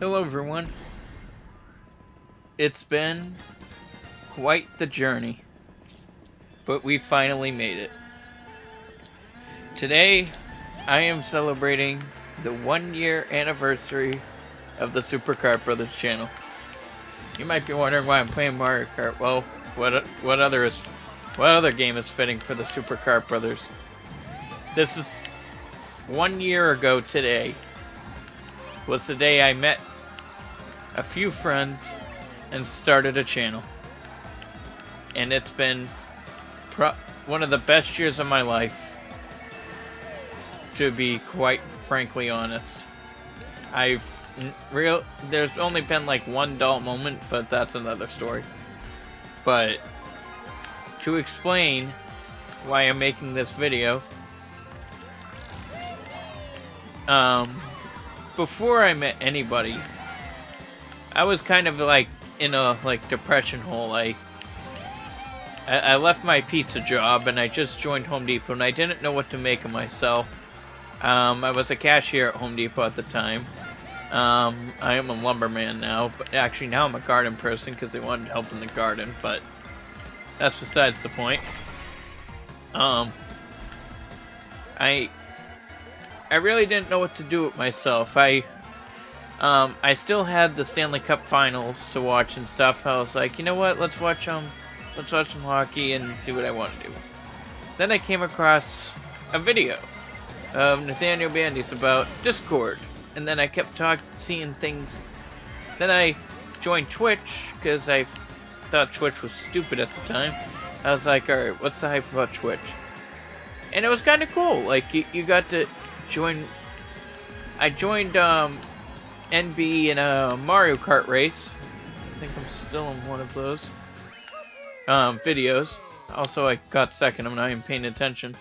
Hello everyone. It's been quite the journey, but we finally made it. Today, I am celebrating the 1-year anniversary of the Super Kart Brothers channel. You might be wondering why I'm playing Mario Kart. Well, what other game is fitting for the Super Kart Brothers? This is 1 year ago today. Was the day I met a few friends and started a channel. And it's been one of the best years of my life, to be quite frankly honest. There's only been like one dull moment, but that's another story. But to explain why I'm making this video, before I met anybody, I was kind of like in a depression hole. I left my pizza job and I just joined Home Depot and I didn't know what to make of myself. I was a cashier at Home Depot at the time. I am a lumberman now, but actually now I'm a garden person because they wanted help in the garden, but that's besides the point. I really didn't know what to do with myself. I still had the Stanley Cup Finals to watch and stuff. I was like, you know what? Let's watch some hockey and see what I want to do. Then I came across a video of Nathaniel Bandy's about Discord, and then I kept seeing things. Then I joined Twitch because I thought Twitch was stupid at the time. I was like, all right, what's the hype about Twitch? And it was kind of cool. Like you got to join. I joined NB in a Mario Kart race. I think I'm still in one of those videos. Also, I got second. I'm not even paying attention.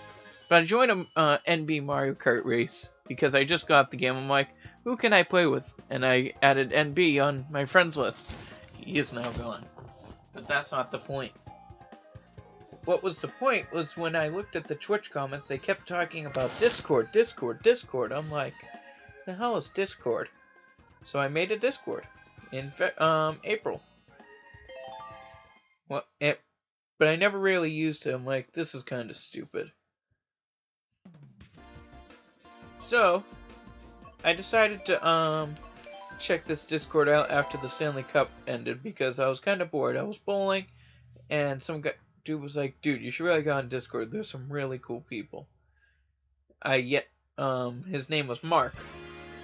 But I joined a NB Mario Kart race because I just got the game. I'm like, who can I play with? And I added NB on my friends list. He is now gone. But that's not the point. What was the point was when I looked at the Twitch comments, they kept talking about Discord. I'm like, the hell is Discord? So I made a Discord in April. Well, but I never really used it. I'm like, this is kind of stupid. So I decided to check this Discord out after the Stanley Cup ended because I was kind of bored. I was bowling, and some dude was like, "Dude, you should really go on Discord. There's some really cool people." His name was Mark.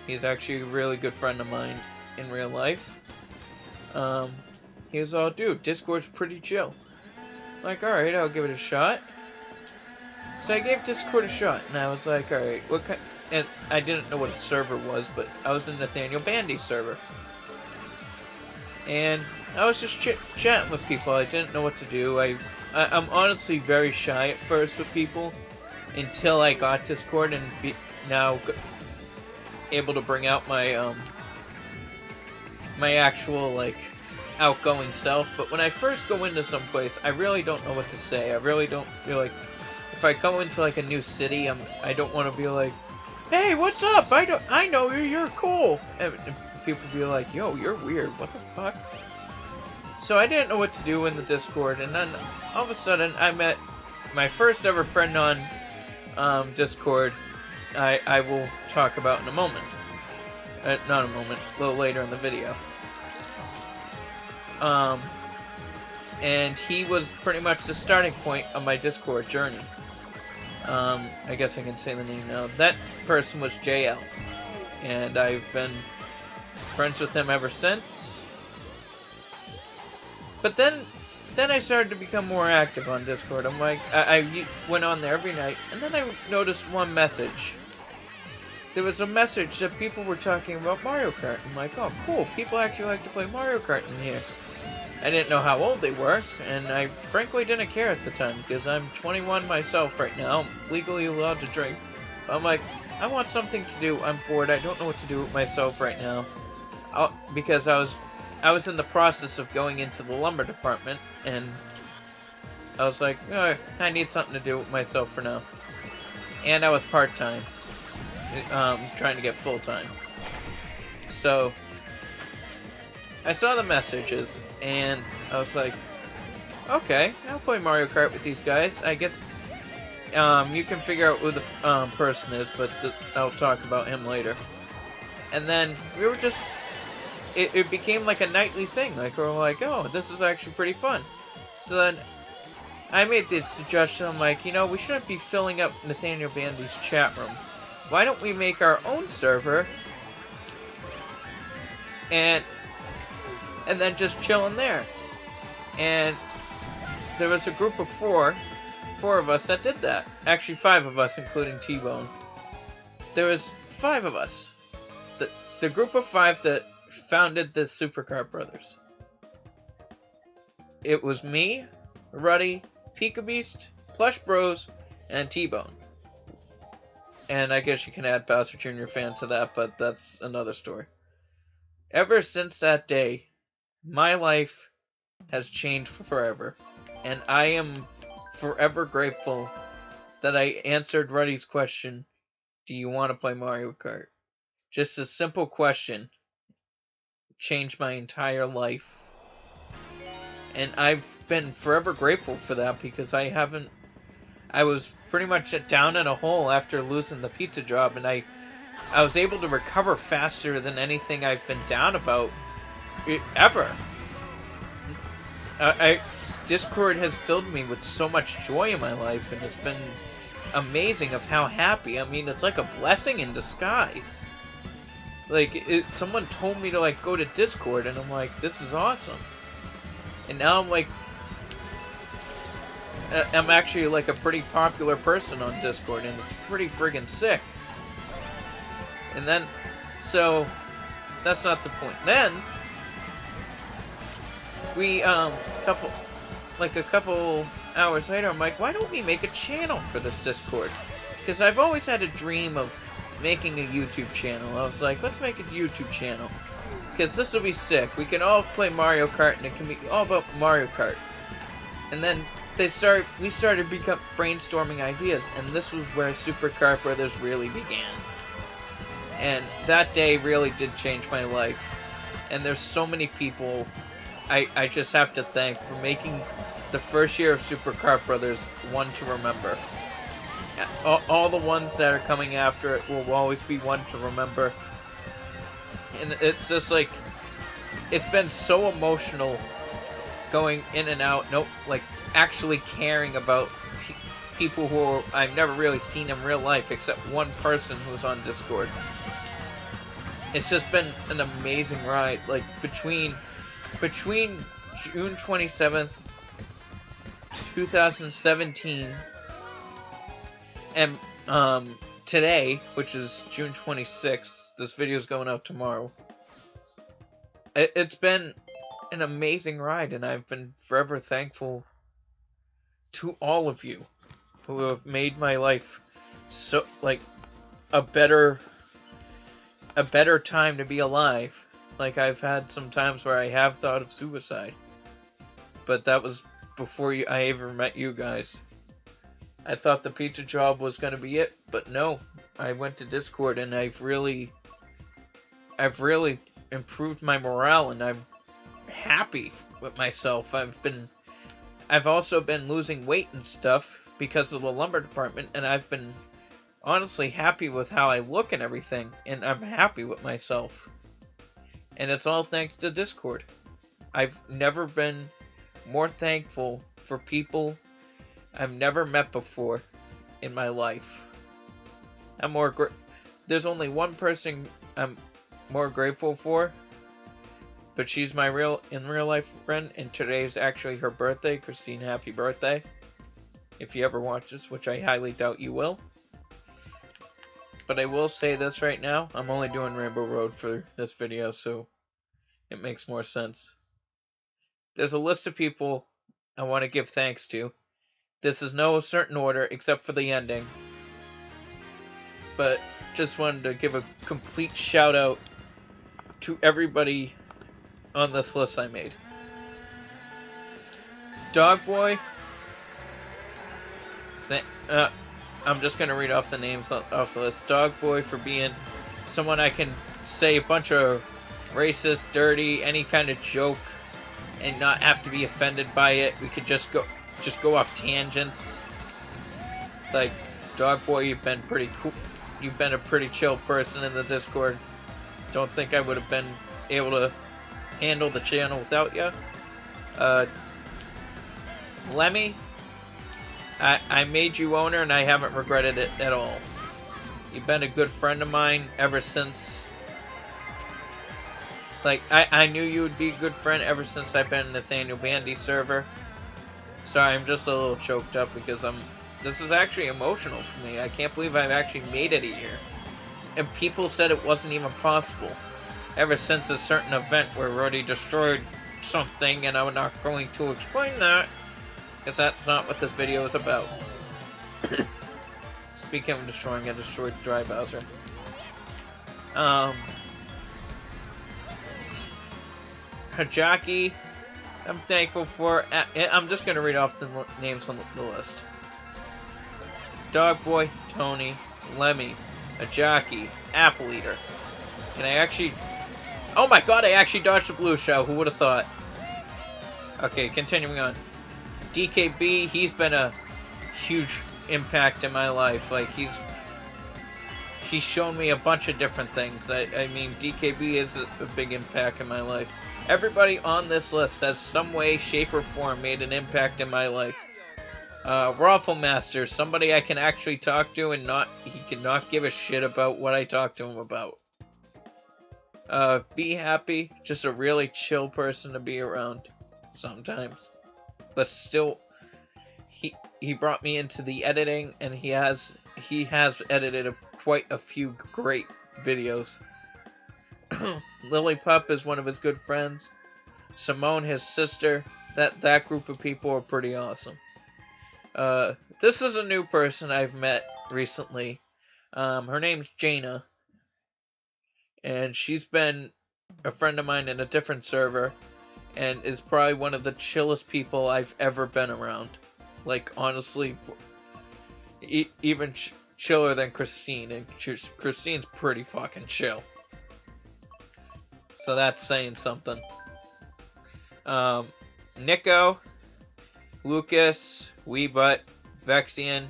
He's actually a really good friend of mine in real life. He was all, dude, Discord's pretty chill. I'm like, alright, I'll give it a shot. So I gave Discord a shot, and I was like, alright, what kind... And I didn't know what a server was, but I was in Nathaniel Bandy's server. And I was just chatting with people. I didn't know what to do. I'm honestly very shy at first with people until I got Discord and now able to bring out my my actual outgoing self. But when I first go into some place, I really don't know what to say. I really don't feel like if I go into a new city, I don't want to be like, hey, what's up? I know you. You're cool. And people be like, yo, you're weird. What the fuck? So I didn't know what to do in the Discord, and then all of a sudden I met my first ever friend on Discord. I will talk about in a moment. Not a moment, a little later in the video. And he was pretty much the starting point of my Discord journey. I guess I can say the name now. That person was JL, and I've been friends with him ever since. But then I started to become more active on Discord. I'm like, I went on there every night, and then I noticed one message. There was a message that people were talking about Mario Kart. I'm like, oh, cool. People actually like to play Mario Kart in here. I didn't know how old they were, and I frankly didn't care at the time, because I'm 21 myself right now. I'm legally allowed to drink. But I'm like, I want something to do. I'm bored. I don't know what to do with myself right now. Because I was in the process of going into the lumber department, and I was like, oh, I need something to do with myself for now. And I was part-time, trying to get full-time. So I saw the messages, and I was like, okay, I'll play Mario Kart with these guys. I guess you can figure out who the person is, but I'll talk about him later. And then we were just, it became like a nightly thing. Like, we were like, oh, this is actually pretty fun. So then I made the suggestion, I'm like, you know, we shouldn't be filling up Nathaniel Bandy's chat room. Why don't we make our own server and then just chill in there? And there was a group of four of us that did that. Actually, 5 of us, including T-Bone. There was 5 of us. The group of 5 that founded the Super Kart Brothers. It was me, Ruddy, Pika Beast, Plush Bros, and T-Bone. And I guess you can add Bowser Jr. fan to that, but that's another story. Ever since that day, my life has changed forever. And I am forever grateful that I answered Ruddy's question, do you want to play Mario Kart? Just a simple question changed my entire life. And I've been forever grateful for that because I was pretty much down in a hole after losing the pizza job, and I was able to recover faster than anything I've been down about ever. Discord has filled me with so much joy in my life, and it's been amazing of how happy. I mean, it's like a blessing in disguise. Like, someone told me to, like, go to Discord, and I'm like, this is awesome. And now I'm like, I'm actually like a pretty popular person on Discord, and it's pretty friggin' sick. And then, so, that's not the point. Then, we, a couple hours later, I'm like, why don't we make a channel for this Discord? Because I've always had a dream of making a YouTube channel. I was like, let's make a YouTube channel. Because this will be sick. We can all play Mario Kart, and it can be all about Mario Kart. And then we started brainstorming ideas, and this was where Super Kart Brothers really began. And that day really did change my life. And there's so many people I just have to thank for making the first year of Super Kart Brothers one to remember. All the ones that are coming after it will always be one to remember. And it's just like, it's been so emotional going in and out, like actually caring about people who I've never really seen in real life except one person who's on Discord. It's just been an amazing ride. Like between June 27th, 2017 and today, which is June 26th, this video is going out tomorrow. It's been an amazing ride, and I've been forever thankful to all of you who have made my life so, like, a better time to be alive. Like, I've had some times where I have thought of suicide, but that was before I ever met you guys. I thought the pizza job was going to be it, but no. I went to Discord, and I've really improved my morale, and I'm happy with myself. I've also been losing weight and stuff because of the lumber department, and I've been honestly happy with how I look and everything, and I'm happy with myself. And it's all thanks to Discord. I've never been more thankful for people I've never met before in my life. There's only one person I'm more grateful for, but she's my in real life friend, and today's actually her birthday. Christine, happy birthday. If you ever watch this, which I highly doubt you will. But I will say this right now, I'm only doing Rainbow Road for this video, so it makes more sense. There's a list of people I want to give thanks to. This is no certain order except for the ending. But just wanted to give a complete shout out to everybody on this list I made. Dogboy. I'm just going to read off the names off the list. Dogboy for being someone I can say a bunch of racist, dirty, any kind of joke, and not have to be offended by it. We could just go off tangents. Like, Dog Boy, you've been pretty cool. You've been a pretty chill person in the Discord. Don't think I would have been able to handle the channel without you. Lemmy, I made you owner and I haven't regretted it at all. You've been a good friend of mine ever since. Like, I knew you would be a good friend ever since I've been in Nathaniel Bandy server. Sorry, I'm just a little choked up because this is actually emotional for me. I can't believe I've actually made it a year. And people said it wasn't even possible. Ever since a certain event where Roddy destroyed something, and I'm not going to explain that, because that's not what this video is about. Speaking of destroying, I destroyed Dry Bowser. Hajaki, I'm thankful for. I'm just going to read off the names on the list. Dog Boy, Tony, Lemmy, Hajaki, Apple Eater. And I actually... Oh my god, I actually dodged the blue shell. Who would have thought? Okay, continuing on. DKB, he's been a huge impact in my life. Like, he's shown me a bunch of different things. I mean, DKB is a big impact in my life. Everybody on this list has some way, shape, or form made an impact in my life. Raffle Master, somebody I can actually talk to and he cannot give a shit about what I talk to him about. Be Happy, just a really chill person to be around sometimes. But still, he brought me into the editing, and he has edited quite a few great videos. Lily Pup is one of his good friends. Simone, his sister. That group of people are pretty awesome. This is a new person I've met recently. Her name's Jaina. And she's been a friend of mine in a different server. And is probably one of the chillest people I've ever been around. Like, honestly, even chiller than Christine. And Christine's pretty fucking chill. So that's saying something. Nico, Lucas, Weebutt, Vexian.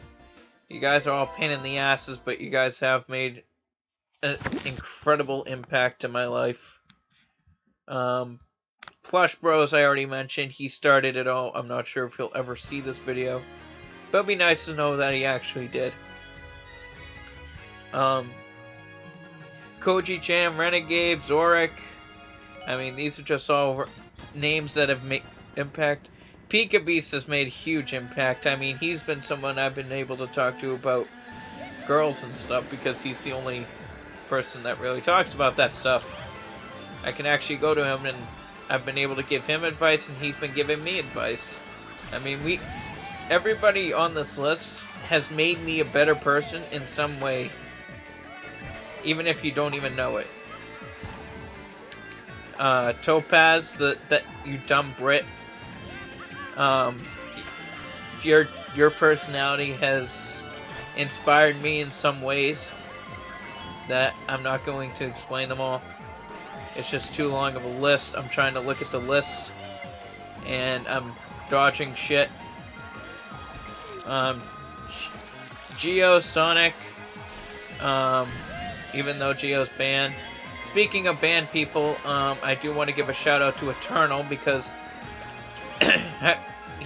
You guys are all pain in the asses, but you guys have made an incredible impact in my life. Plush Bros, I already mentioned. He started it all. I'm not sure if he'll ever see this video. But it'd be nice to know that he actually did. Koji Jam, Renegade, Zorik. I mean, these are just all names that have made impact. Pika Beast has made a huge impact. I mean, he's been someone I've been able to talk to about girls and stuff because he's the only person that really talks about that stuff. I can actually go to him and I've been able to give him advice and he's been giving me advice. I mean, everybody on this list has made me a better person in some way, even if you don't even know it. Topaz, that you dumb Brit. Your personality has inspired me in some ways that I'm not going to explain them all. It's just too long of a list. I'm trying to look at the list and I'm dodging shit. Geo, Sonic, even though Geo's banned. Speaking of banned people, I do want to give a shout out to Eternal because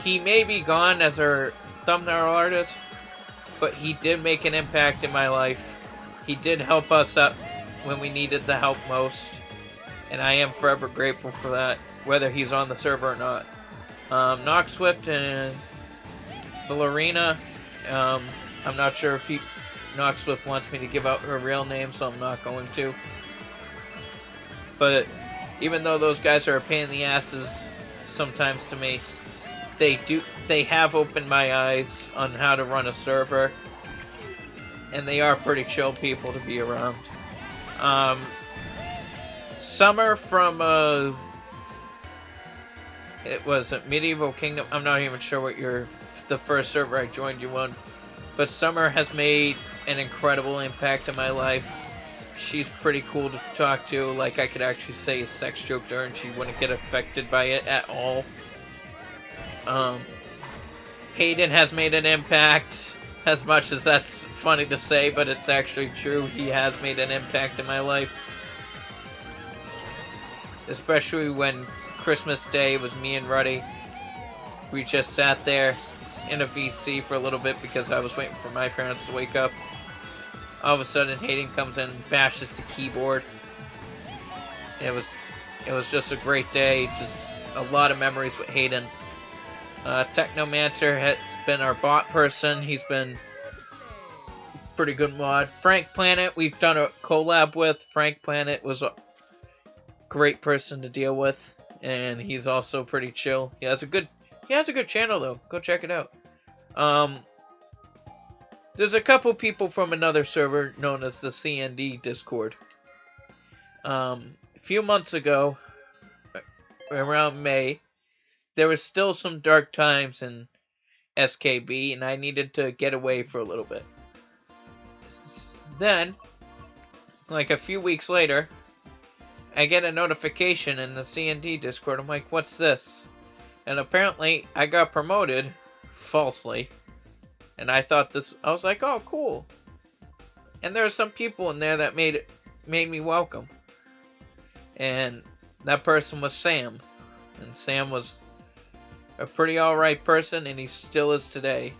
he may be gone as our thumbnail artist, but he did make an impact in my life. He did help us up when we needed the help most, and I am forever grateful for that, whether he's on the server or not. Noxswift and Ballerina, I'm not sure if Noxswift wants me to give out her real name, so I'm not going to. But even though those guys are a pain in the asses sometimes to me, they have opened my eyes on how to run a server, and they are pretty chill people to be around. Summer from it was at Medieval Kingdom. I'm not even sure what the first server I joined you on, but Summer has made an incredible impact in my life. she's pretty cool to talk to. Like, I could actually say a sex joke to her and she wouldn't get affected by it at all. Hayden has made an impact. As much as that's funny to say, but it's actually true. He has made an impact in my life. Especially when Christmas Day was me and Ruddy. We just sat there in a VC for a little bit because I was waiting for my parents to wake up. All of a sudden, Hayden comes in and bashes the keyboard. It was just a great day. Just a lot of memories with Hayden. Technomancer has been our bot person. He's been pretty good mod. Frank Planet, we've done a collab with. Frank Planet was a great person to deal with, and he's also pretty chill. He has a good channel though. Go check it out. There's a couple people from another server known as the CND Discord. A few months ago, around May, there was still some dark times in SKB, and I needed to get away for a little bit. Then, like a few weeks later, I get a notification in the CND Discord. I'm like, what's this? And apparently, I got promoted, falsely. And I was like, oh, cool. And there were some people in there that made me welcome. And that person was Sam. And Sam was a pretty alright person, and he still is today.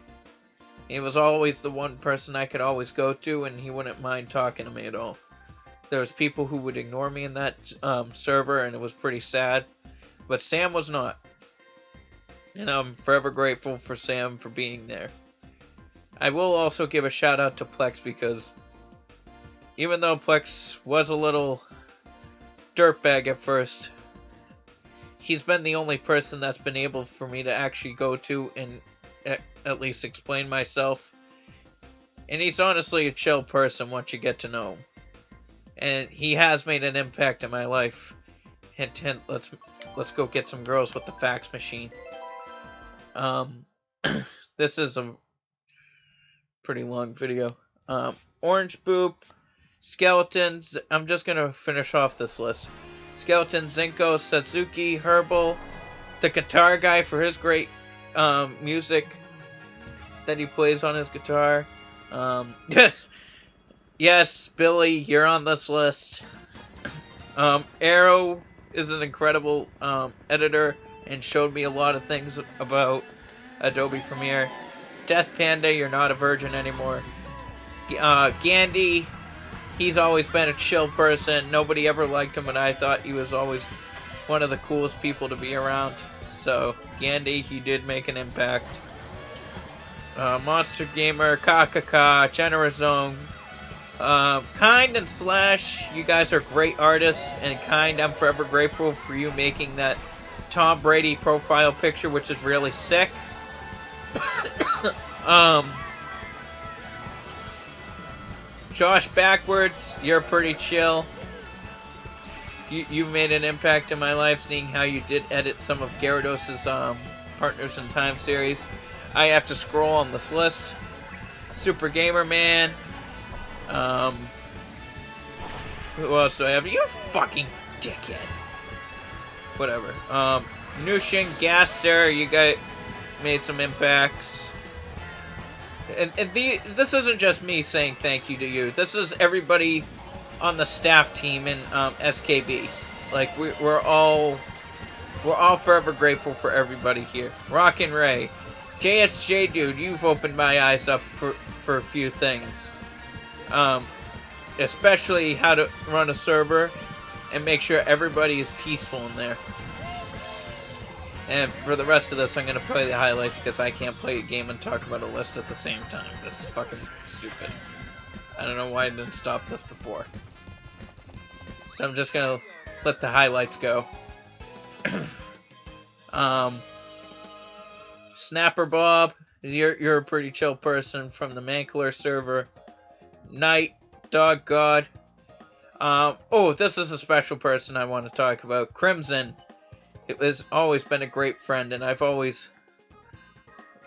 He was always the one person I could always go to, and he wouldn't mind talking to me at all. There was people who would ignore me in that server, and it was pretty sad. But Sam was not. And I'm forever grateful for Sam for being there. I will also give a shout out to Plex, because even though Plex was a little dirtbag at first, he's been the only person that's been able for me to actually go to and at least explain myself. And he's honestly a chill person once you get to know him. And he has made an impact in my life. Hint, hint, let's go get some girls with the fax machine. This is a pretty long video. Orange Boop, Skeletons. I'm just gonna finish off this list. Skeleton, Zinko, Satsuki, Herbal, the guitar guy for his great music that he plays on his guitar. Yes, Billy, you're on this list. Arrow is an incredible editor and showed me a lot of things about Adobe Premiere. Death Panda, you're not a virgin anymore. Gandhi, he's always been a chill person. Nobody ever liked him, and I thought he was always one of the coolest people to be around. So, Gandhi, he did make an impact. Monster Gamer, Kakaka, Generous Zone, Kind and Slash, you guys are great artists, and Kind, I'm forever grateful for you making that Tom Brady profile picture, which is really sick. Josh Backwards, you're pretty chill. You've made an impact in my life, seeing how you did edit some of Gyarados' Partners in Time series. I have to scroll on this list. Super Gamer Man. Who else do I have? You fucking dickhead. Whatever. Nushin, Gaster, you guys made some impacts. And this isn't just me saying thank you to you. This is everybody on the staff team in SKB. Like, we're all forever grateful for everybody here. Rockin' Ray. JSJ dude, you've opened my eyes up for a few things. Especially how to run a server and make sure everybody is peaceful in there. And for the rest of this, I'm going to play the highlights because I can't play a game and talk about a list at the same time. This is fucking stupid. I don't know why I didn't stop this before. So I'm just going to let the highlights go. Snapper Bob, you're a pretty chill person from the Mankler server. Knight, Dog God. Oh, this is a special person I want to talk about. Crimson. It has always been a great friend, and I've always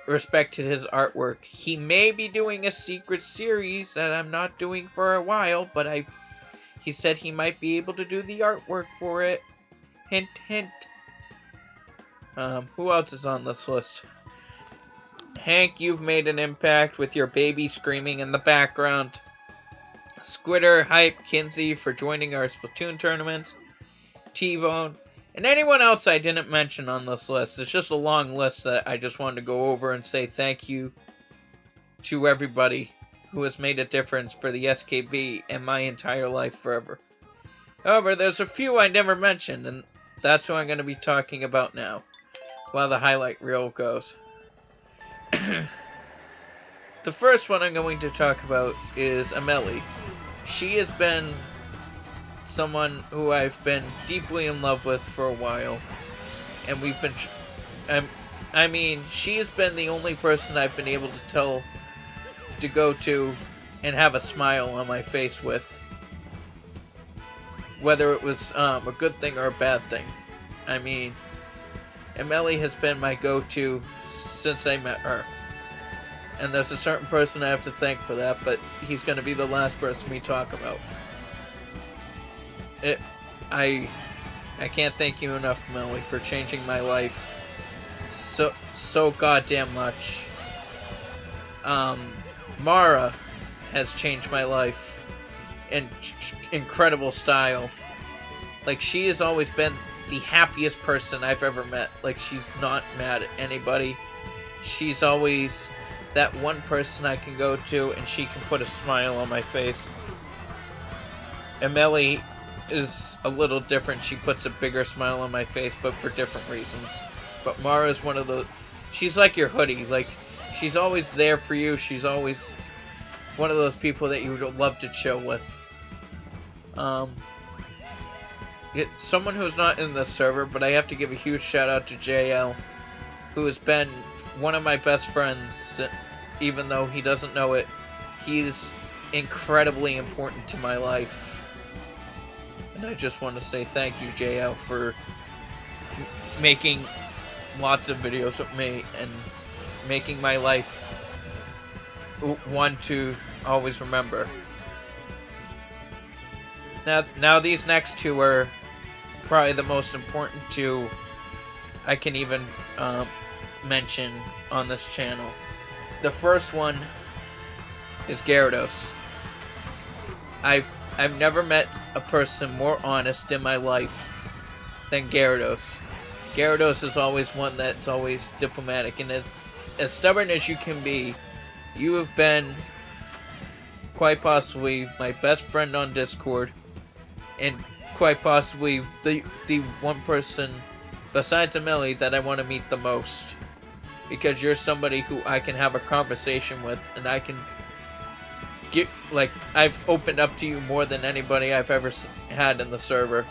respected his artwork. He may be doing a secret series that I'm not doing for a while, but he said he might be able to do the artwork for it. Hint, hint. Who else is on this list? Hank, you've made an impact with your baby screaming in the background. Squitter, Hype, Kinsey for joining our Splatoon tournaments. T-Bone, and anyone else I didn't mention on this list. It's just a long list that I just wanted to go over and say thank you to everybody who has made a difference for the SKB and my entire life forever. However, there's a few I never mentioned, and that's who I'm going to be talking about now, while the highlight reel goes. The first one I'm going to talk about is Amelie. She has been someone who I've been deeply in love with for a while, and we've been, I mean, she has been the only person I've been able to tell to go to and have a smile on my face with, whether it was a good thing or a bad thing. I mean, Amelie has been my go-to since I met her, and there's a certain person I have to thank for that, but he's going to be the last person we talk about. I can't thank you enough, Amelie, for changing my life so goddamn much. Mara has changed my life in incredible style. Like, she has always been the happiest person I've ever met. Like, she's not mad at anybody. She's always that one person I can go to and she can put a smile on my face. Amelie is a little different. She puts a bigger smile on my face, but for different reasons. But Mara's one of those... She's like your hoodie. Like, she's always there for you. She's always one of those people that you would love to chill with. Someone who's not in the server, but I have to give a huge shout out to JL, who has been one of my best friends, even though he doesn't know it. He's incredibly important to my life. And I just want to say thank you, JL, for making lots of videos with me and making my life one to always remember. Now these next two are probably the most important two I can even mention on this channel. The first one is Gyarados. I've never met a person more honest in my life than Gyarados. Gyarados is always one that's always diplomatic, and as stubborn as you can be, you have been quite possibly my best friend on Discord, and quite possibly the one person besides Amelie that I want to meet the most, because you're somebody who I can have a conversation with, and I can get, like, I've opened up to you more than anybody I've ever had in the server.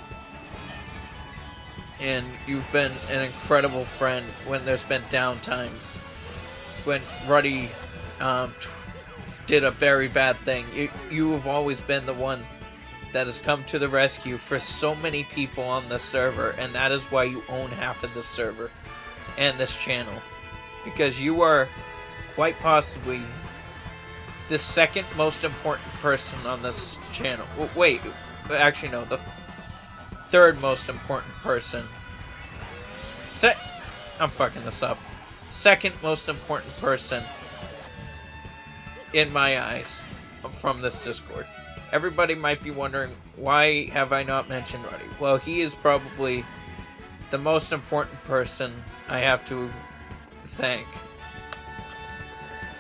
And you've been an incredible friend when there's been down times. When Ruddy did a very bad thing. You have always been the one that has come to the rescue for so many people on this server. And that is why you own half of this server and this channel. Because you are quite possibly the second most important person on this channel. Wait, actually no, the third most important person. I'm fucking this up. Second most important person in my eyes from this Discord. Everybody might be wondering, why have I not mentioned Ruddy? Well, he is probably the most important person I have to thank.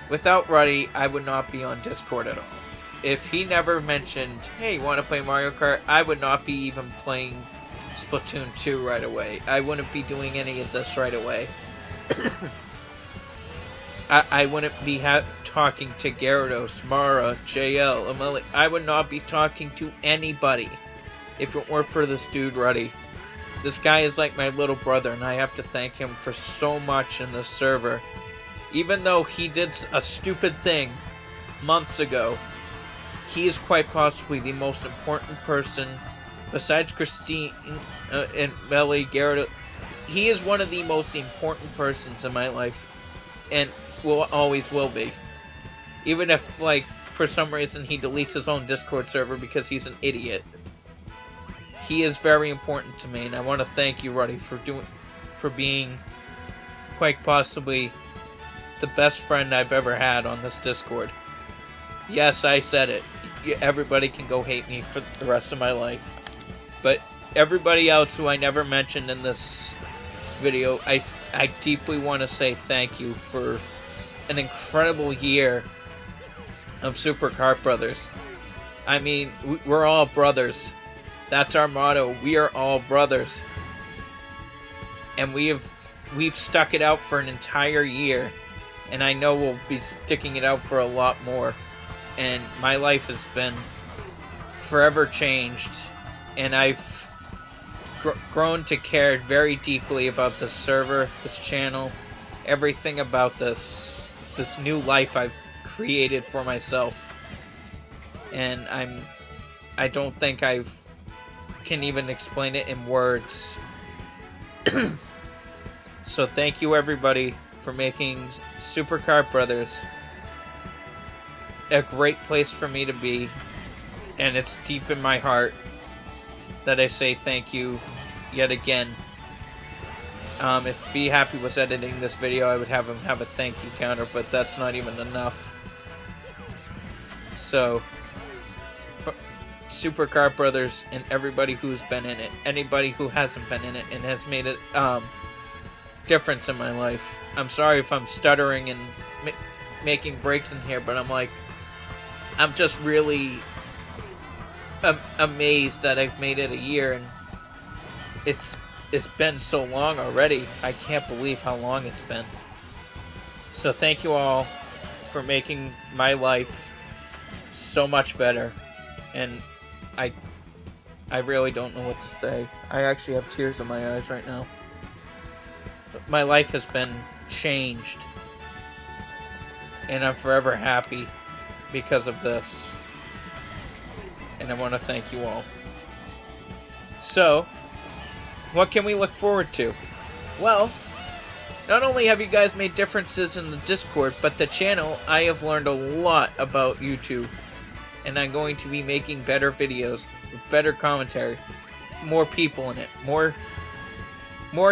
Without Ruddy, I would not be on Discord at all. If he never mentioned, hey, want to play Mario Kart, I would not be even playing Splatoon 2 right away. I wouldn't be doing any of this right away. I wouldn't be talking to Gyarados, Mara, JL, Amelie. I would not be talking to anybody if it weren't for this dude, Ruddy. This guy is like my little brother, and I have to thank him for so much in this server. Even though he did a stupid thing months ago, he is quite possibly the most important person besides Christine and Melly, Gyarados. He is one of the most important persons in my life, and always will be. Even if, like, for some reason he deletes his own Discord server because he's an idiot. he is very important to me, and I want to thank you, Ruddy, for being quite possibly the best friend I've ever had on this Discord. Yes, I said it. Everybody can go hate me for the rest of my life. But everybody else who I never mentioned in this video, I deeply want to say thank you for an incredible year of Super Kart Brothers. I mean, we're all brothers. That's our motto. We are all brothers. And we've stuck it out for an entire year. And I know we'll be sticking it out for a lot more. And my life has been forever changed. And I've grown to care very deeply about this server, this channel, everything about this new life I've created for myself. And I don't think I can even explain it in words. So thank you everybody for making Super Kart Brothers a great place for me to be, and it's deep in my heart that I say thank you yet again. If Be Happy was editing this video, I would have him have a thank you counter, but that's not even enough. So, Super Kart Brothers and everybody who's been in it, anybody who hasn't been in it and has made it difference in my life. I'm sorry if I'm stuttering and making breaks in here, but I'm just really amazed that I've made it a year, and it's been so long already. I can't believe how long it's been. So thank you all for making my life so much better, and I really don't know what to say. I actually have tears in my eyes right now. But my life has been changed, and I'm forever happy because of this. And I want to thank you all. So, what can we look forward to? Well, not only have you guys made differences in the Discord, but the channel, I have learned a lot about YouTube. And I'm going to be making better videos, with better commentary, more people in it, more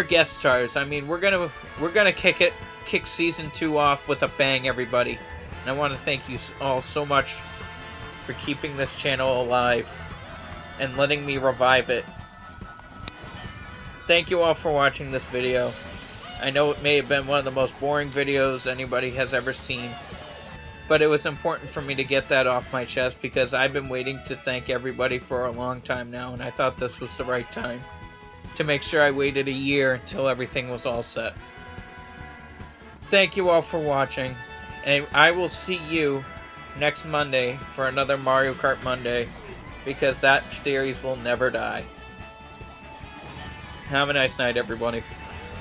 guest stars. I mean, we're gonna kick season 2 off with a bang, everybody. And I want to thank you all so much for keeping this channel alive and letting me revive it. Thank you all for watching this video. I know it may have been one of the most boring videos anybody has ever seen, but it was important for me to get that off my chest because I've been waiting to thank everybody for a long time now, and I thought this was the right time to make sure I waited a year until everything was all set. Thank you all for watching, and I will see you next Monday for another Mario Kart Monday, because that series will never die. Have a nice night, everybody,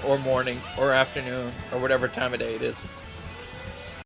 or morning, or afternoon, or whatever time of day it is.